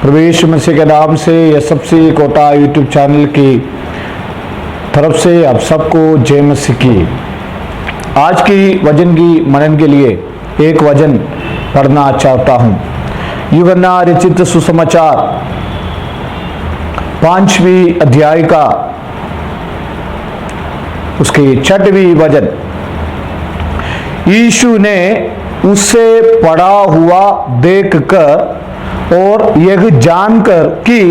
प्रभु यीशु मसीह के नाम से एसएफसी कोटा यूट्यूब चैनल की तरफ से आप सबको जय मसीह की। आज की वचन की मनन के लिए एक वचन पढ़ना चाहता हूँ। यूहन्ना रचित सुसमाचार 5वीं अध्याय का उसकी 6वीं वचन। यीशु ने उससे पड़ा हुआ देखकर और यह जानकर कि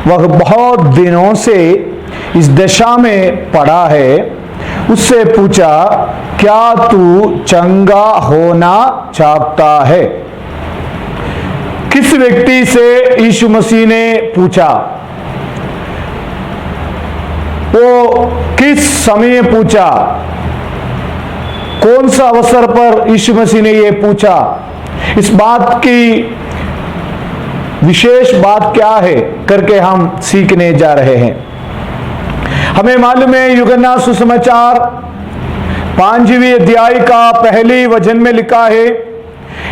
वह बहुत दिनों से इस दशा में पड़ा है, उससे पूछा, क्या तू चंगा होना चाहता है? किस व्यक्ति से यीशु मसीह ने पूछा? वो किस समय पूछा? कौन सा अवसर पर यीशु मसीह ने ये पूछा? इस बात की विशेष बात क्या है करके हम सीखने जा रहे हैं। हमें मालूम है यूहन्ना सुसमाचार 5वीं अध्याय का पहली वचन में लिखा है,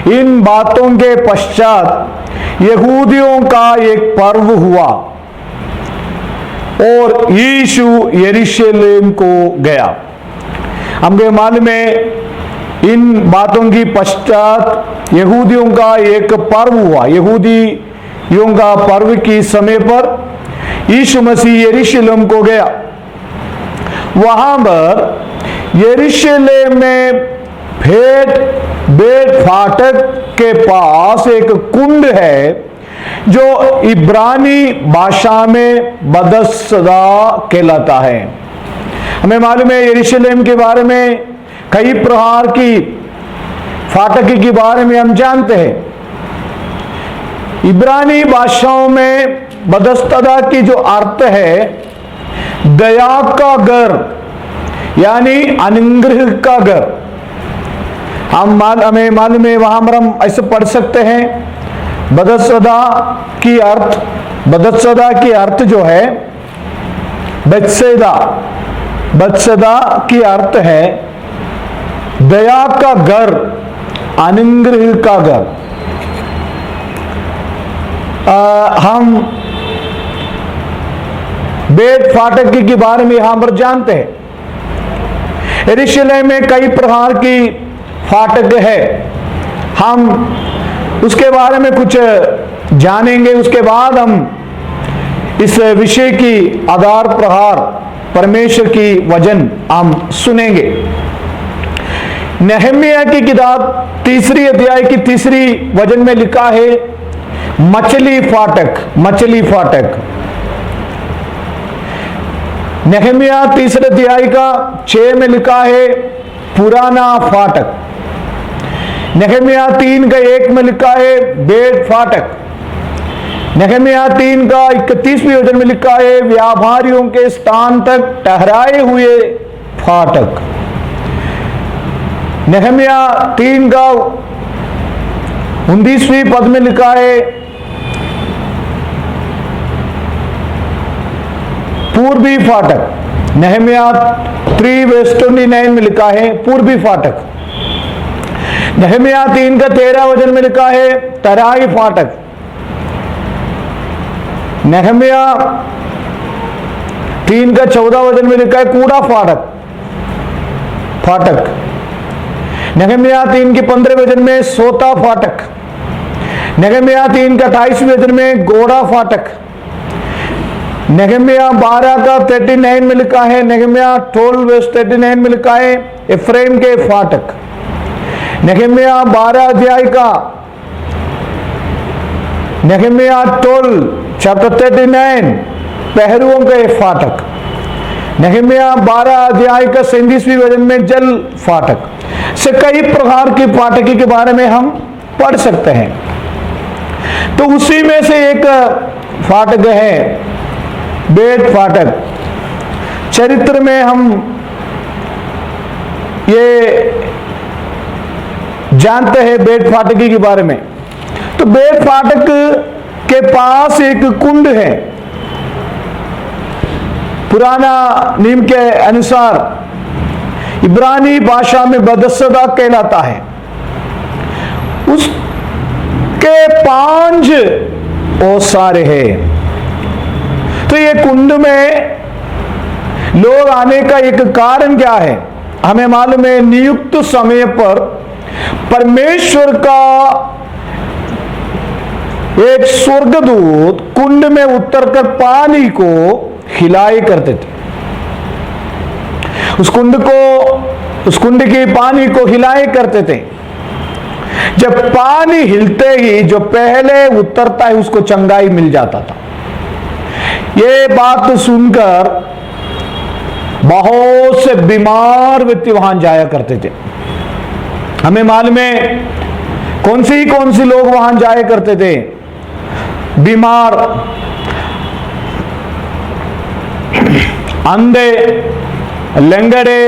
इन बातों के पश्चात यहूदियों का एक पर्व हुआ और यीशु यरूशलेम को गया। हमें मालूम है इन बातों की पश्चात यहूदियों का एक पर्व हुआ। यहूदियों का पर्व के समय पर यीशु मसीह यरूशलेम को गया। वहां पर यरूशलेम में बेट फाटक के पास एक कुंड है जो इब्रानी भाषा में बदसदा कहलाता है। हमें मालूम है यरूशलेम के बारे में कई प्रकार की फाटक के बारे में हम जानते हैं। इब्रानी भाषाओं में बदस्तदा की जो अर्थ है दया का घर यानी अनुग्रह का घर। हमें मालूम है वहां पर हम ऐसे पढ़ सकते हैं बदस्तदा की अर्थ जो है बदसदा की अर्थ है दया का घर, अनुग्रह का घर। हम बेट फाटक के बारे में यहां पर जानते हैं। यरूशलेम में कई प्रकार की फाटक है, हम उसके बारे में कुछ जानेंगे। उसके बाद हम इस विषय की आधार प्रहार परमेश्वर की वचन हम सुनेंगे। नहम्याह की किताब 3री अध्याय की 3री वचन में लिखा है मछली फाटक। नहम्याह 3रे अध्याय का 6 में लिखा है पुराना फाटक। नहम्याह 3 का 1 में लिखा है बेट फाटक। नहम्याह 3 का 31वीं वचन में लिखा है व्यापारियों के स्थान तक ठहराए हुए फाटक। नहम्याह 3 का 19वीं पद में लिखा है पूर्वी फाटक। नहम्याह 3:29 में लिखा है पूर्वी फाटक। नहम्याह 3 का 13 वचन में लिखा है तराई फाटक। नहम्याह 3 का 14 वचन में लिखा है कूड़ा फाटक। नहम्याह 3 के 15 वचन में सोता फाटक। नहम्याह 3 का 28 वचन में घोड़ा फाटक। नहम्याह 12 का 39 में लिखा है, नहम्याह 12:39 में लिखा है एफ्रेम के फाटक। नहम्याह 12 अध्याय का नहम्याह 12:39 पहरुओं के फाटक। नहम्याह 12 अध्याय का 37वीं वचन में जल फाटक। से कई प्रकार की फाटकी के बारे में हम पढ़ सकते हैं। तो उसी में से एक फाटक है बेट फाटक। चरित्र में हम ये जानते हैं बेट फाटकी के बारे में। तो बेट फाटक के पास एक कुंड है। पुराना नियम के अनुसार इब्रानी भाषा में बदसदा कहलाता है। उसके 5 ओसारे हैं। तो ये कुंड में लोग आने का एक कारण क्या है? हमें मालूम है नियुक्त समय पर परमेश्वर का एक स्वर्गदूत कुंड में उतरकर पानी को हिलाए करते थे। उस कुंड की पानी को हिलाए करते थे। जब पानी हिलते ही जो पहले उतरता है उसको चंगाई मिल जाता था। ये बात सुनकर बहुत से बीमार व्यक्ति वहां जाया करते थे। हमें मालूम है कौन सी लोग वहां जाया करते थे? बीमार, अंधे, लंगड़े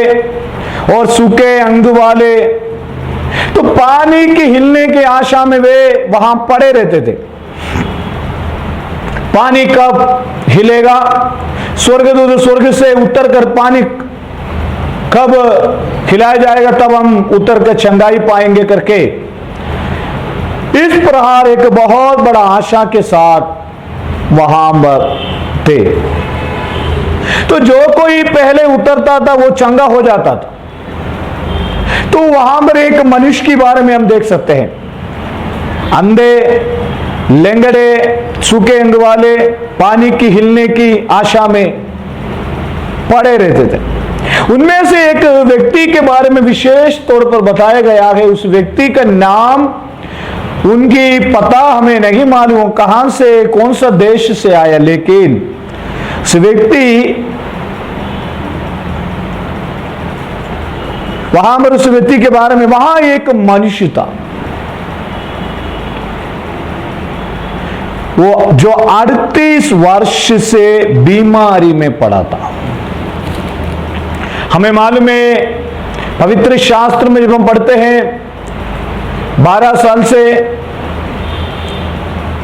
और सूखे अंग वाले। तो पानी के हिलने की आशा में वे वहां पड़े रहते थे। पानी कब हिलेगा, स्वर्गदूत स्वर्ग से उतरकर पानी कब हिलाया जाएगा, तब हम उतर कर चंगाई पाएंगे करके इस प्रकार एक बहुत बड़ा आशा के साथ वहां थे। तो जो कोई पहले उतरता था वो चंगा हो जाता था। तो वहां पर एक मनुष्य के बारे में हम देख सकते हैं, अंधे, लेंगड़े, सूखे अंग वाले पानी की हिलने की आशा में पड़े रहते थे। उनमें से एक व्यक्ति के बारे में विशेष तौर पर बताया गया है। उस व्यक्ति का नाम, उनकी पता हमें नहीं मालूम कहां से, कौन सा देश से आया, लेकिन उस व्यक्ति वहां पर उस व्यक्ति के बारे में, वहां एक मनुष्य था वो जो 38 वर्ष से बीमारी में पड़ा था। हमें मालूम है पवित्र शास्त्र में जब हम पढ़ते हैं 12 साल से,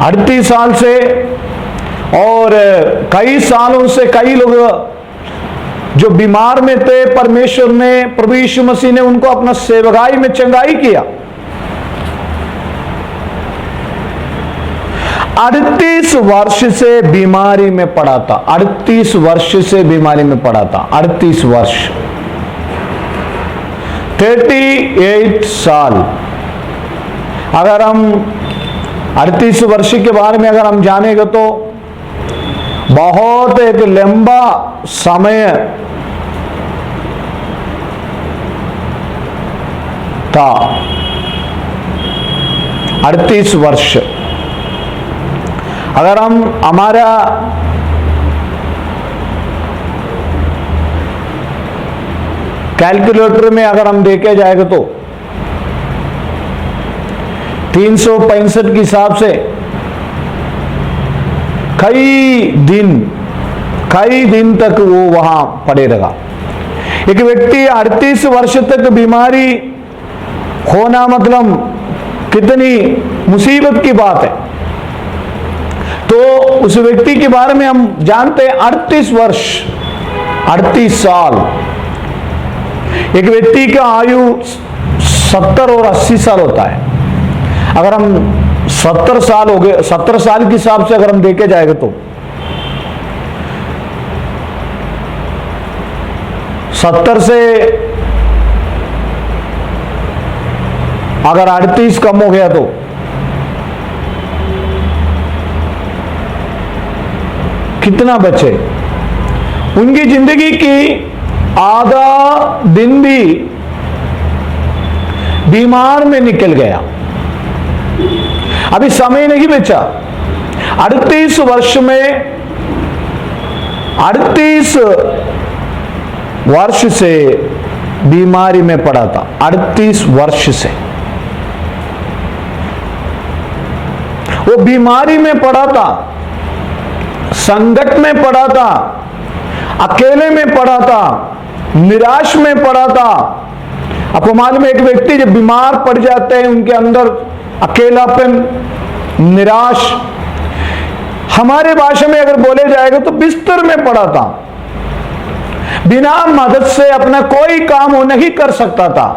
38 साल से और कई सालों से कई लोग जो बीमार में थे, परमेश्वर ने, प्रभु यीशु मसीह ने उनको अपना सेवकाई में चंगाई किया। 38 वर्ष से बीमारी में पड़ा था। 38 वर्ष से बीमारी में पड़ा था। 38 वर्ष, 38 साल। अगर हम 38 वर्ष के बारे में अगर हम जानेंगे तो बहुत एक लंबा समय था। 38 वर्ष अगर हम हमारा कैलकुलेटर में अगर हम देखे जाएगा तो 365 के हिसाब से कई दिन तक वो वहां पड़े रहा। एक व्यक्ति 38 वर्ष तक बीमारी होना मतलब कितनी मुसीबत की बात है। तो उस व्यक्ति के बारे में हम जानते हैं 38 वर्ष, 38 साल। एक व्यक्ति का आयु 70 और 80 साल होता है। अगर हम 70 साल हो गए, 70 साल के हिसाब से अगर हम देखे जाएगा तो 70 से अगर 38 कम हो गया तो कितना बचे? उनकी जिंदगी की आधा दिन भी बीमार में निकल गया। अभी समय नहीं बचा। 38 वर्ष में 38 वर्ष से बीमारी में पड़ा था। 38 वर्ष से वो बीमारी में पड़ा था, संकट में पड़ा था, अकेले में पड़ा था, निराश में पड़ा था। आपको मालूम है एक व्यक्ति जब बीमार पड़ जाते हैं उनके अंदर अकेलापन, निराश, हमारे भाषा में अगर बोले जाएगा तो बिस्तर में पड़ा था। बिना मदद से अपना कोई काम वो नहीं कर सकता था।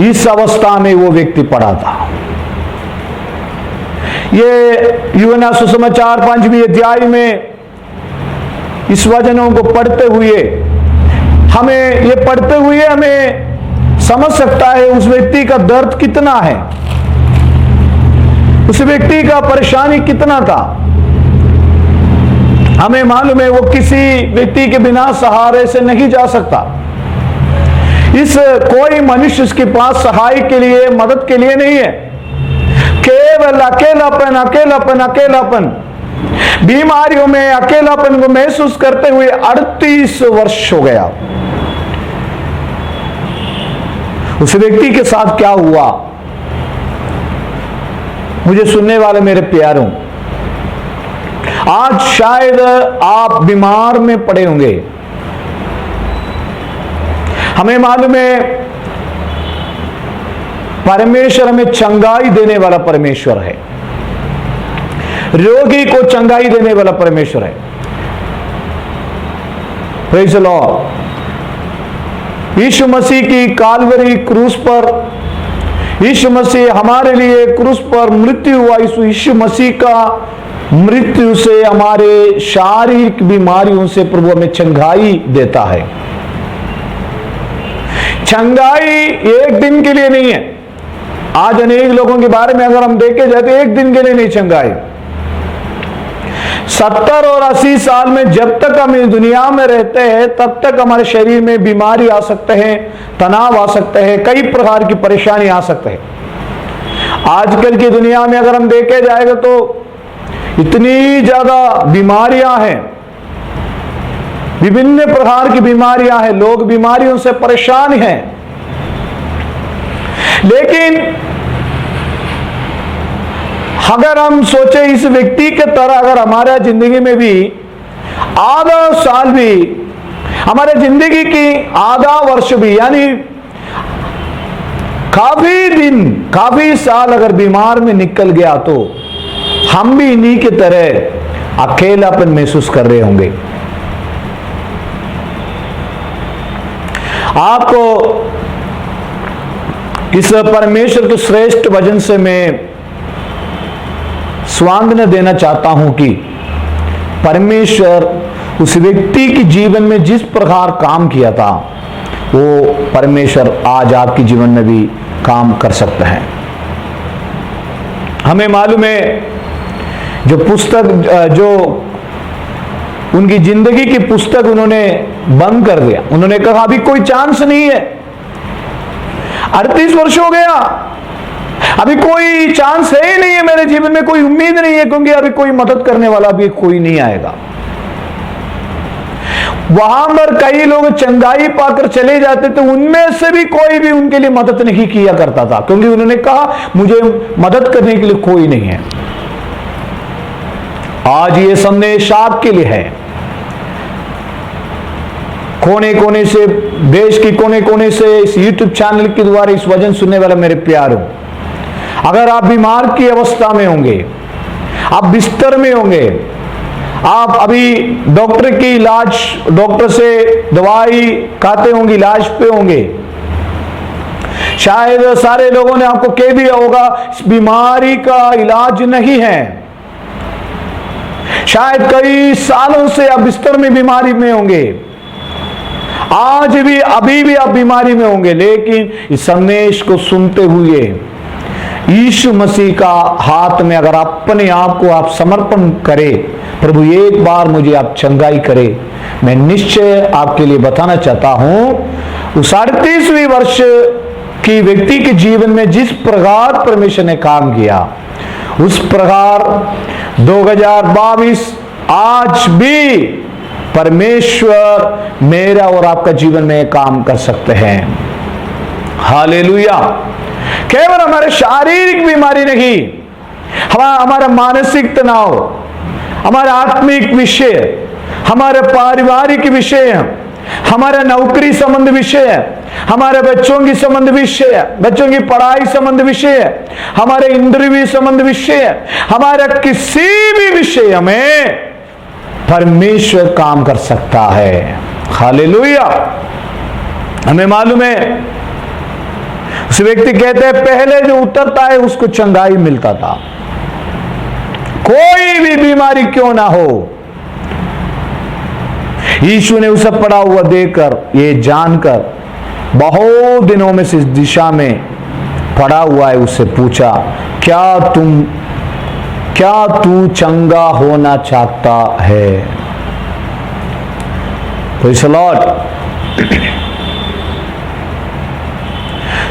इस अवस्था में वो व्यक्ति पड़ा था। ये यूहन्ना सुसमाचार 5वीं अध्याय में इस वचनों को पढ़ते हुए हमें समझ सकता है उस व्यक्ति का दर्द कितना है, उस व्यक्ति का परेशानी कितना था। हमें मालूम है वो किसी व्यक्ति के बिना सहारे से नहीं जा सकता। कोई मनुष्य उसके पास सहाय के लिए, मदद के लिए नहीं है। केवल अकेलापन अकेलापन अकेलापन, बीमारियों में अकेलापन को महसूस करते हुए 38 वर्ष हो गया। उस व्यक्ति के साथ क्या हुआ, मुझे सुनने वाले मेरे प्यारों, आज शायद आप बीमार में पड़े होंगे। हमें मालूम है परमेश्वर हमें चंगाई देने वाला परमेश्वर है, रोगी को चंगाई देने वाला परमेश्वर है। Praise the Lord. यीशु मसीह की काल्वरी क्रूस पर, यीशु मसीह हमारे लिए क्रूस पर मृत्यु हुआ। यीशु मसीह का मृत्यु से हमारे शारीरिक बीमारियों से प्रभु हमें चंगाई देता है। चंगाई एक दिन के लिए नहीं है। आज अनेक लोगों के बारे में अगर हम देखे जाए तो एक दिन के लिए नहीं चंगाई। 70 और 80 साल में जब तक हम इस दुनिया में रहते हैं तब तक हमारे शरीर में बीमारी आ सकते हैं, तनाव आ सकते हैं, कई प्रकार की परेशानी आ सकते हैं। आजकल की दुनिया में अगर हम देखे जाएगा तो इतनी ज्यादा बीमारियां हैं, विभिन्न प्रकार की बीमारियां हैं, लोग बीमारियों से परेशान हैं। लेकिन अगर हम सोचे इस व्यक्ति के तरह अगर हमारा जिंदगी में भी आधा साल भी, हमारे जिंदगी की आधा वर्ष भी, यानी काफी दिन, काफी साल अगर बीमार में निकल गया तो हम भी इन्हीं की तरह अकेलापन महसूस कर रहे होंगे। आपको इस परमेश्वर के श्रेष्ठ वचन से मैं स्वांगना देना चाहता हूं कि परमेश्वर उस व्यक्ति के जीवन में जिस प्रकार काम किया था वो परमेश्वर आज आपके जीवन में भी काम कर सकता है। हमें मालूम है जो पुस्तक, जो उनकी जिंदगी की पुस्तक उन्होंने बंद कर दिया, उन्होंने कहा अभी कोई चांस नहीं है, 38 वर्ष हो गया, अभी कोई चांस है ही नहीं है, मेरे जीवन में कोई उम्मीद नहीं है, क्योंकि अभी कोई मदद करने वाला भी कोई नहीं आएगा। वहां पर कई लोग चंगाई पाकर चले जाते थे, उनमें से भी कोई भी उनके लिए मदद नहीं किया करता था, क्योंकि उन्होंने कहा मुझे मदद करने के लिए कोई नहीं है। आज ये संदेश आपके लिए है। कोने कोने से, देश की कोने कोने से इस YouTube चैनल के द्वारा इस वचन सुनने वाला मेरे प्यारों, अगर आप बीमार की अवस्था में होंगे, आप बिस्तर में होंगे, आप अभी डॉक्टर की इलाज, डॉक्टर से दवाई खाते होंगे, इलाज पे होंगे, शायद सारे लोगों ने आपको कह दिया होगा इस बीमारी का इलाज नहीं है, शायद कई सालों से आप बिस्तर में बीमारी में होंगे, आज भी अभी भी आप बीमारी में होंगे, लेकिन इस संदेश को सुनते हुए यीशु मसीह का हाथ में अगर अपने आप को आप समर्पण करें, प्रभु एक बार मुझे आप चंगाई करें, मैं निश्चय आपके लिए बताना चाहता हूं उस 38वें वर्ष की व्यक्ति के जीवन में जिस प्रकार परमेश्वर ने काम किया, उस प्रकार 2022 आज भी परमेश्वर मेरा और आपका जीवन में काम कर सकते हैं। हालेलुया। केवल हमारे शारीरिक बीमारी नहीं, हमारा मानसिक तनाव, हमारा आत्मिक विषय, हमारे पारिवारिक विषय, हमारा नौकरी संबंध विषय, हमारे बच्चों की संबंध विषय, बच्चों की पढ़ाई संबंध विषय, हमारे इंद्रिय संबंध विषय, हमारा किसी भी विषय में परमेश्वर काम कर सकता है। हालेलुया। हमें मालूम है उस व्यक्ति कहते हैं पहले जो उतरता है उसको चंगाई मिलता था, कोई भी बीमारी क्यों ना हो। यीशु ने उसे पड़ा हुआ देखकर, ये जानकर बहुत दिनों में से इस दिशा में पड़ा हुआ है, उससे पूछा, क्या तू चंगा होना चाहता है? Praise the Lord.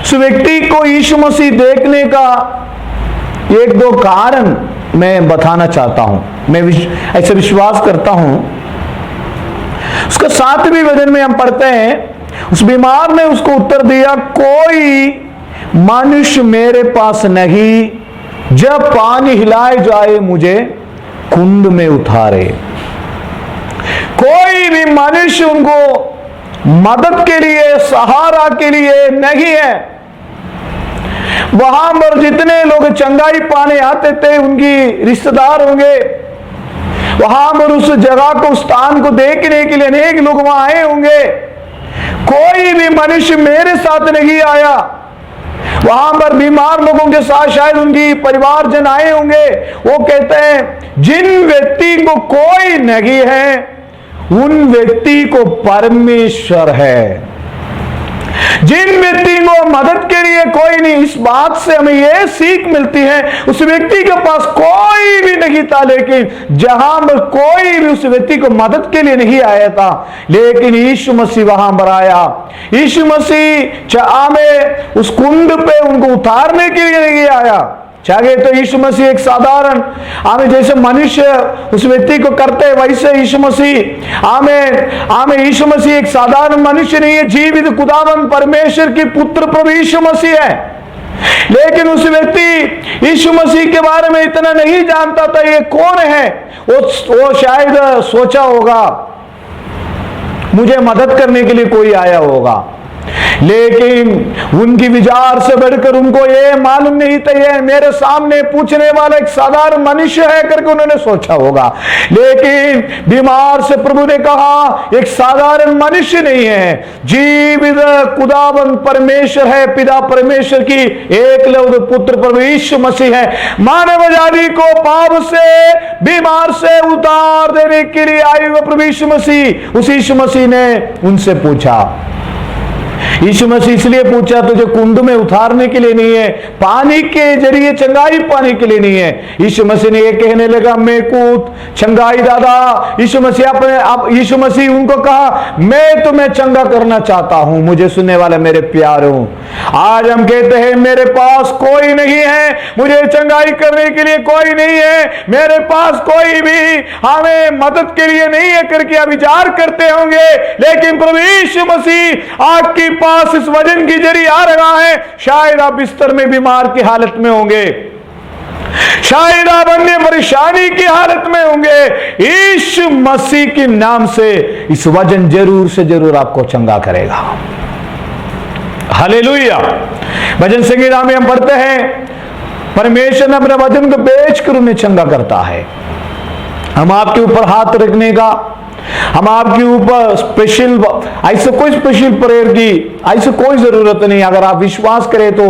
उस व्यक्ति को यीशु मसीह देखने का एक दो कारण मैं बताना चाहता हूं। मैं ऐसे विश्वास करता हूं। उसका 7वें वचन में हम पढ़ते हैं, उस बीमार ने उसको उत्तर दिया, कोई मनुष्य मेरे पास नहीं, जब पानी हिलाए जाए मुझे कुंड में उतारे। कोई भी मनुष्य उनको मदद के लिए, सहारा के लिए नहीं है। वहां पर जितने लोग चंगाई पाने आते थे, उनकी रिश्तेदार होंगे। वहां पर उस जगह को, उस स्थान को देखने के लिए अनेक लोग वहां आए होंगे। कोई भी मनुष्य मेरे साथ नहीं आया। वहां पर बीमार लोगों के साथ शायद उनकी परिवारजन आए होंगे। वो कहते हैं, जिन व्यक्ति को कोई नहीं है, उन व्यक्ति को परमेश्वर है। जिन व्यक्ति को मदद के लिए कोई नहीं, इस बात से हमें यह सीख मिलती है, उस व्यक्ति के पास कोई भी नहीं था, लेकिन जहां पर कोई भी उस व्यक्ति को मदद के लिए नहीं आया था, लेकिन यीशु मसीह वहां पर आया। यीशु मसीह में उस कुंड पे उनको उतारने के लिए नहीं आया। चाहे तो यीशु मसीह एक साधारण जैसे मनुष्य उस व्यक्ति को करते हैं, वैसे यीशु मसीह यीशु मसीह एक साधारण मनुष्य नहीं है, जीवित खुदावंद परमेश्वर की पुत्र प्रभु यीशु मसीह है। लेकिन उस व्यक्ति यीशु मसीह के बारे में इतना नहीं जानता था, ये कौन है। वो शायद सोचा होगा मुझे मदद करने के लिए कोई आया होगा, लेकिन उनकी विचार से बढ़कर उनको ये मालूम नहीं था, ये मेरे सामने पूछने वाला एक साधारण मनुष्य है करके उन्होंने सोचा होगा। लेकिन बीमार से प्रभु ने कहा, एक साधारण मनुष्य नहीं है, जीवित खुदावंद परमेश्वर है, पिता परमेश्वर की एकलौत पुत्र प्रभु यीशु मसीह है। मानव जाति को पाप से, बीमार से उतार देने के लिए आए हुए प्रभु यीशु मसीह, उस यीशु मसीह ने उनसे पूछा। यीशु मसीह इसलिए पूछा, तुझे कुंड में उतारने के लिए नहीं है, पानी के जरिए चंगाई पाने के लिए नहीं है। यीशु मसीह ने ये कहने लगा, मैं कूद चंगाई दादा। यीशु मसीह उनको कहा, मैं तुम्हें चंगा करना चाहता हूं। मुझे सुनने वाले मेरे प्यारों, आज हम कहते हैं मेरे पास कोई नहीं है, मुझे चंगाई करने के लिए कोई नहीं है, मेरे पास कोई भी हमें मदद के लिए नहीं है करके आप विचार करते होंगे। लेकिन प्रभु यीशु मसीह आपकी पास इस वजन की जरिए आ रहा है। शायद आप बिस्तर में बीमार की हालत में होंगे, शायद आप अन्य परेशानी की हालत में होंगे। यीशु मसीह के नाम से इस वजन जरूर से जरूर आपको चंगा करेगा। हालेलुया। भजन संगीता में हम पढ़ते हैं, परमेश्वर ने अपने वचन को बेचकर उन्हें चंगा करता है। हम आपके ऊपर हाथ रखने का, हम आपके ऊपर स्पेशल, ऐसे कोई स्पेशल प्रेयर की ऐसे कोई जरूरत नहीं। अगर आप विश्वास करें तो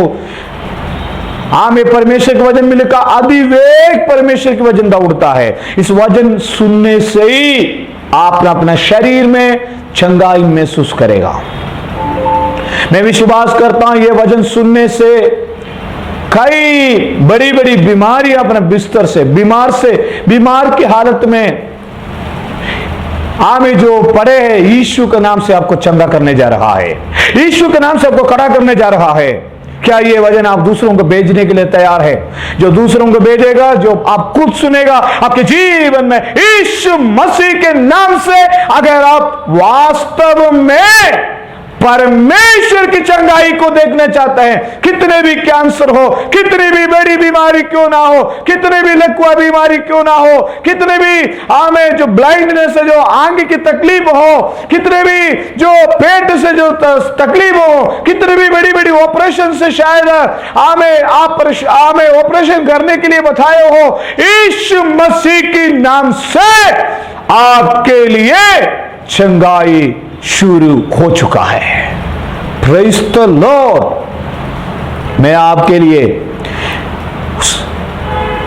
हमें परमेश्वर के वचन में लिखा, अधिवेग परमेश्वर के वचन दौड़ता है। इस वचन सुनने से ही आप अपना शरीर में चंगाई महसूस करेगा। मैं विश्वास करता हूं, यह वचन सुनने से कई बड़ी बड़ी बीमारियां अपने बिस्तर से, बीमार की हालत में आमें जो पड़े हैं, यीशु के नाम से आपको चंगा करने जा रहा है, यीशु के नाम से आपको खड़ा करने जा रहा है। क्या ये वचन आप दूसरों को भेजने के लिए तैयार है? जो दूसरों को भेजेगा, जो आप खुद सुनेगा, आपके जीवन में यीशु मसीह के नाम से, अगर आप वास्तव में परमेश्वर की चंगाई को देखना चाहते हैं, कितने भी कैंसर हो, कितनी भी बड़ी बीमारी क्यों ना हो, कितने भी लकवा बीमारी क्यों ना हो, कितने भी हमें जो ब्लाइंडनेस है, जो आंख की तकलीफ हो, कितने भी जो पेट से जो तकलीफ हो, कितने भी बड़ी बड़ी ऑपरेशन से शायद हमें ऑपरेशन करने के लिए बताए हो, यीशु मसीह के नाम से आपके लिए चंगाई शुरू हो चुका है। Praise the Lord. मैं आपके लिए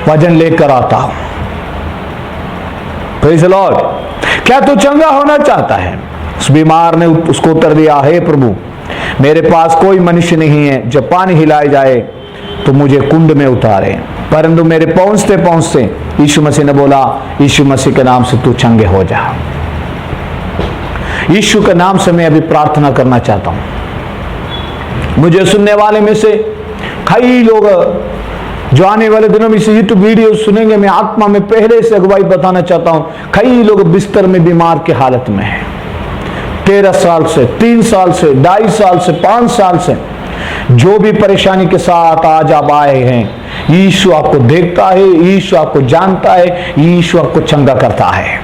वचन लेकर आता हूं। Praise the Lord. क्या तू चंगा होना चाहता है? उस बीमार ने उसको उत्तर दिया, हे प्रभु, मेरे पास कोई मनुष्य नहीं है जब पानी हिलाए जाए तो मुझे कुंड में उतारे, परंतु मेरे पहुंचते पहुंचते यीशु मसीह ने बोला, यीशु मसीह के नाम से तू चंगे हो जा। यीशु के नाम से मैं अभी प्रार्थना करना चाहता हूं। मुझे सुनने वाले में से कई लोग जो आने वाले दिनों में इस यूट्यूब वीडियो सुनेंगे, मैं आत्मा में पहले से अगुवाई बताना चाहता हूं, कई लोग बिस्तर में बीमार की हालत में हैं। 13 साल से, 3 साल से, 2.5 साल से, 5 साल से जो भी परेशानी के साथ आज आप आए हैं, यीशु आपको देखता है, यीशु आपको जानता है, यीशु आपको चंगा करता है।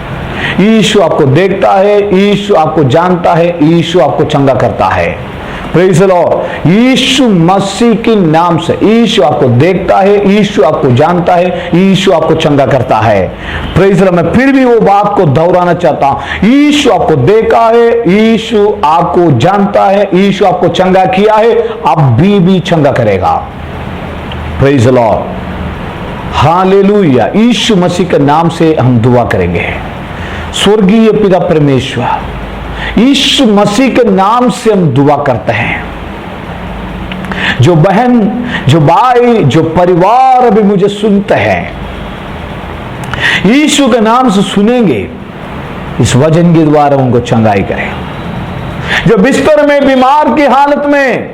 यीशु आपको देखता है, यीशु आपको जानता है, यीशु आपको चंगा करता है। Praise the Lord. यीशु मसीह के नाम से यीशु आपको देखता है, यीशु आपको जानता है, यीशु आपको चंगा करता है। Praise the Lord. मैं फिर भी वो बात को दोहराना चाहता हूं, यीशु आपको देखा है, यीशु आपको जानता है, यीशु आपको चंगा किया है, अभी भी चंगा करेगा। Praise the Lord. हालेलुया। यीशु मसीह के नाम से हम दुआ करेंगे। स्वर्गीय पिता परमेश्वर, यीशु मसीह के नाम से हम दुआ करते हैं। जो बहन, जो भाई, जो परिवार अभी मुझे सुनते हैं, यीशु के नाम से सुनेंगे, इस वचन के द्वारा उनको चंगाई करें। जो बिस्तर में बीमार की हालत में,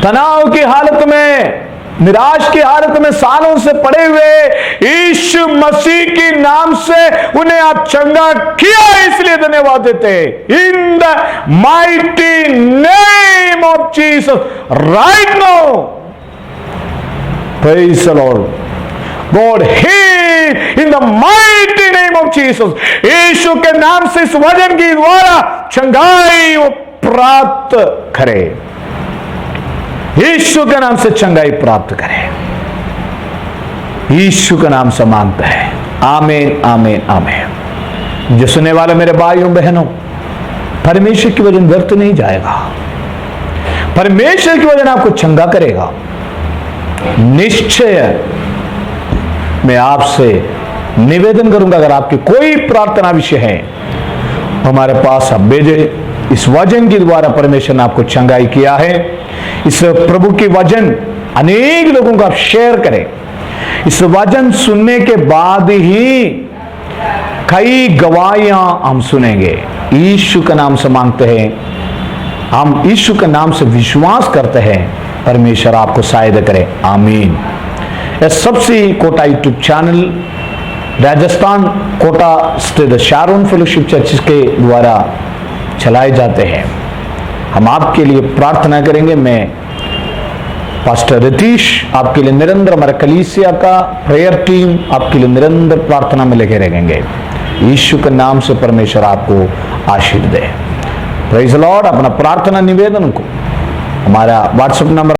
तनाव की हालत में, निराश की हालत में सालों से पड़े हुए, यीशु मसीह के नाम से उन्हें आप चंगा किया, इसलिए धन्यवाद देते हैं। In the mighty name of Jesus right now, praise the Lord. God heal in the mighty name of Jesus. यीशु के नाम से इस वचन के द्वारा चंगाई वो प्राप्त करे। यीशु के नाम से चंगाई प्राप्त करें। यीशु के नाम से मांगते हैं। आमीन, आमीन, आमीन। जो सुनने वाले मेरे भाइयों बहनों, परमेश्वर की वचन व्यर्थ नहीं जाएगा। परमेश्वर की वचन आपको चंगा करेगा। निश्चय मैं आपसे निवेदन करूंगा, अगर आपकी कोई प्रार्थना विषय है, हमारे पास आप भेजे। इस वचन के द्वारा परमेश्वर ने आपको चंगाई किया है। इस प्रभु की वचन अनेक लोगों को आप शेयर करें। इस वचन सुनने के बाद ही कई गवाहियां हम सुनेंगे। यीशु के नाम से मांगते हैं, हम यीशु के नाम से विश्वास करते हैं, परमेश्वर आपको सहायता करे। आमीन। सबसे कोटा यूट्यूब चैनल राजस्थान कोटा स्थित शारोन फेलोशिप चर्च के द्वारा चलाए जाते हैं। हम आपके लिए प्रार्थना करेंगे। मैं पास्टर रितीश आपके लिए निरंतर, हमारे कलीसिया का प्रेयर टीम आपके लिए निरंतर प्रार्थना में लगे रहेंगे। यीशु के नाम से परमेश्वर आपको आशीष दे। Praise the Lord. अपना प्रार्थना निवेदन को हमारा व्हाट्सएप नंबर